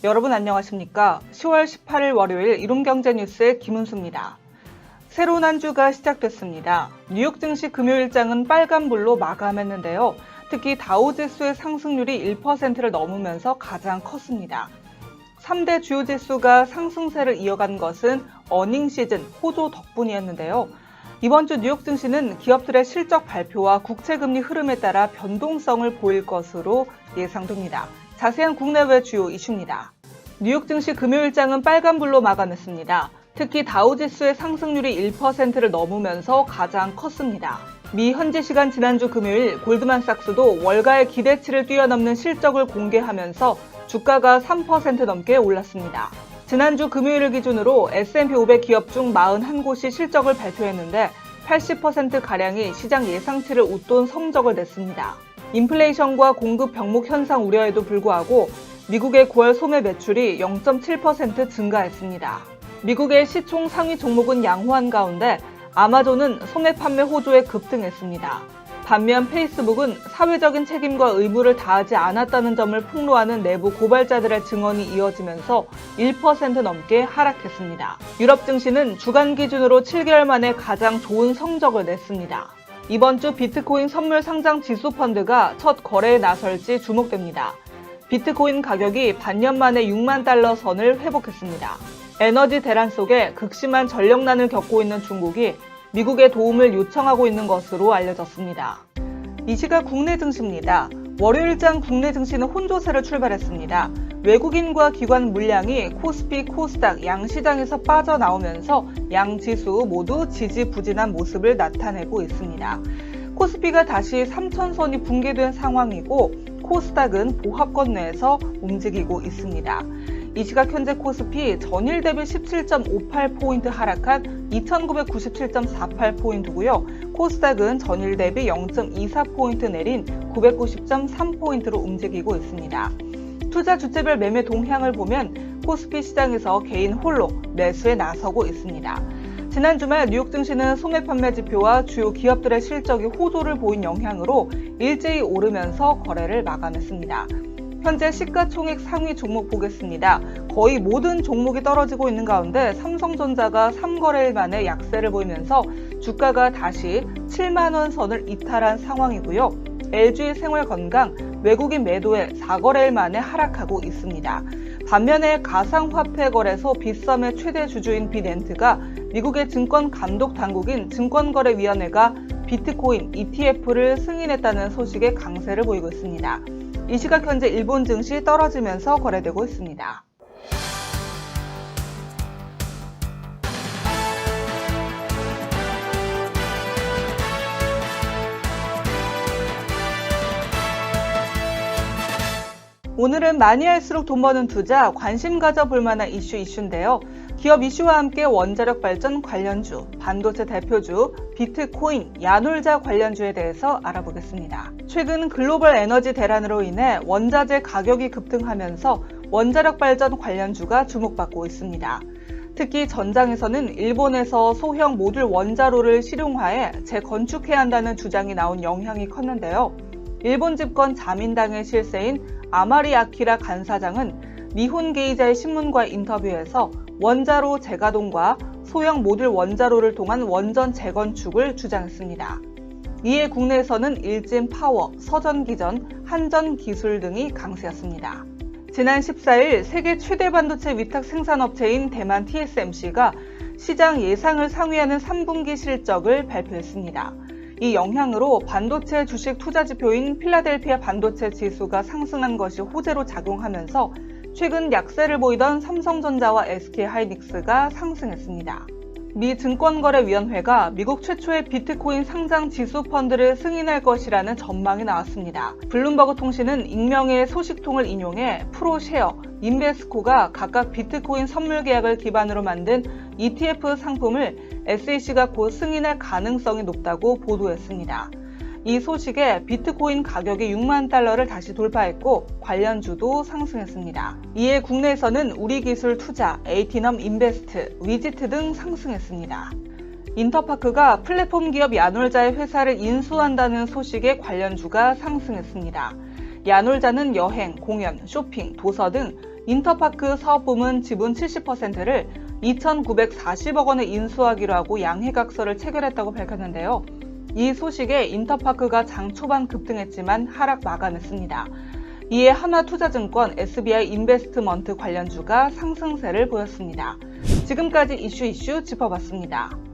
여러분 안녕하십니까? 10월 18일 월요일 이룸경제뉴스의 김은수입니다. 새로운 한 주가 시작됐습니다. 뉴욕 증시 금요일장은 빨간불로 마감했는데요. 특히 다우지수의 상승률이 1%를 넘으면서 가장 컸습니다. 3대 주요 지수가 상승세를 이어간 것은 어닝 시즌 호조 덕분이었는데요. 이번 주 뉴욕 증시는 기업들의 실적 발표와 국채금리 흐름에 따라 변동성을 보일 것으로 예상됩니다. 자세한 국내외 주요 이슈입니다. 뉴욕 증시 금요일장은 빨간불로 마감했습니다. 특히 다우지수의 상승률이 1%를 넘으면서 가장 컸습니다. 미 현지 시간 지난주 금요일 골드만삭스도 월가의 기대치를 뛰어넘는 실적을 공개하면서 주가가 3% 넘게 올랐습니다. 지난주 금요일을 기준으로 S&P 500 기업 중 41곳이 실적을 발표했는데 80%가량이 시장 예상치를 웃돈 성적을 냈습니다. 인플레이션과 공급 병목 현상 우려에도 불구하고 미국의 9월 소매 매출이 0.7% 증가했습니다. 미국의 시총 상위 종목은 양호한 가운데 아마존은 소매 판매 호조에 급등했습니다. 반면 페이스북은 사회적인 책임과 의무를 다하지 않았다는 점을 폭로하는 내부 고발자들의 증언이 이어지면서 1% 넘게 하락했습니다. 유럽 증시는 주간 기준으로 7개월 만에 가장 좋은 성적을 냈습니다. 이번 주 비트코인 선물 상장 지수 펀드가 첫 거래에 나설지 주목됩니다. 비트코인 가격이 반년 만에 6만 달러 선을 회복했습니다. 에너지 대란 속에 극심한 전력난을 겪고 있는 중국이 미국의 도움을 요청하고 있는 것으로 알려졌습니다. 이 시각 국내 증시입니다. 월요일장 국내 증시는 혼조세로 출발했습니다. 외국인과 기관 물량이 코스피, 코스닥 양시장에서 빠져나오면서 양 지수 모두 지지부진한 모습을 나타내고 있습니다. 코스피가 다시 3,000선이 붕괴된 상황이고 코스닥은 보합권 내에서 움직이고 있습니다. 이 시각 현재 코스피 전일 대비 17.58포인트 하락한 2,997.48포인트고요. 코스닥은 전일 대비 0.24포인트 내린 990.3포인트로 움직이고 있습니다. 투자 주체별 매매 동향을 보면 코스피 시장에서 개인 홀로 매수에 나서고 있습니다. 지난 주말 뉴욕 증시는 소매 판매 지표와 주요 기업들의 실적이 호조를 보인 영향으로 일제히 오르면서 거래를 마감했습니다. 현재 시가총액 상위 종목 보겠습니다. 거의 모든 종목이 떨어지고 있는 가운데 삼성전자가 3거래일 만에 약세를 보이면서 주가가 다시 7만 원 선을 이탈한 상황이고요. LG 생활건강 외국인 매도에 4거래일 만에 하락하고 있습니다. 반면에 가상화폐 거래소 빗썸의 최대 주주인 빗엔트가 미국의 증권 감독 당국인 증권거래위원회가 비트코인 ETF를 승인했다는 소식에 강세를 보이고 있습니다. 이 시각 현재 일본 증시 떨어지면서 거래되고 있습니다. 오늘은 많이 할수록 돈 버는 투자, 관심 가져볼 만한 이슈인데요. 기업 이슈와 함께 원자력 발전 관련주, 반도체 대표주, 비트코인, 야놀자 관련주에 대해서 알아보겠습니다. 최근 글로벌 에너지 대란으로 인해 원자재 가격이 급등하면서 원자력 발전 관련주가 주목받고 있습니다. 특히 전장에서는 일본에서 소형 모듈 원자로를 실용화해 재건축해야 한다는 주장이 나온 영향이 컸는데요. 일본 집권 자민당의 실세인 아마리 아키라 간사장은 니혼 게이자의 신문과의 인터뷰에서 원자로 재가동과 소형 모듈 원자로를 통한 원전 재건축을 주장했습니다. 이에 국내에서는 일진 파워, 서전기전, 한전기술 등이 강세였습니다. 지난 14일 세계 최대 반도체 위탁 생산업체인 대만 TSMC가 시장 예상을 상회하는 3분기 실적을 발표했습니다. 이 영향으로 반도체 주식 투자 지표인 필라델피아 반도체 지수가 상승한 것이 호재로 작용하면서 최근 약세를 보이던 삼성전자와 SK하이닉스가 상승했습니다. 미 증권거래위원회가 미국 최초의 비트코인 상장 지수 펀드를 승인할 것이라는 전망이 나왔습니다. 블룸버그 통신은 익명의 소식통을 인용해 프로쉐어, 인베스코가 각각 비트코인 선물 계약을 기반으로 만든 ETF 상품을 SEC가 곧 승인할 가능성이 높다고 보도했습니다. 이 소식에 비트코인 가격이 6만 달러를 다시 돌파했고 관련주도 상승했습니다. 이에 국내에서는 우리기술 투자, 에이티넘 인베스트, 위지트 등 상승했습니다. 인터파크가 플랫폼 기업 야놀자의 회사를 인수한다는 소식에 관련주가 상승했습니다. 야놀자는 여행, 공연, 쇼핑, 도서 등 인터파크 사업부문 지분 70%를 2,940억 원에 인수하기로 하고 양해각서를 체결했다고 밝혔는데요. 이 소식에 인터파크가 장 초반 급등했지만 하락 마감했습니다. 이에 하나투자증권, SBI 인베스트먼트 관련주가 상승세를 보였습니다. 지금까지 이슈 짚어봤습니다.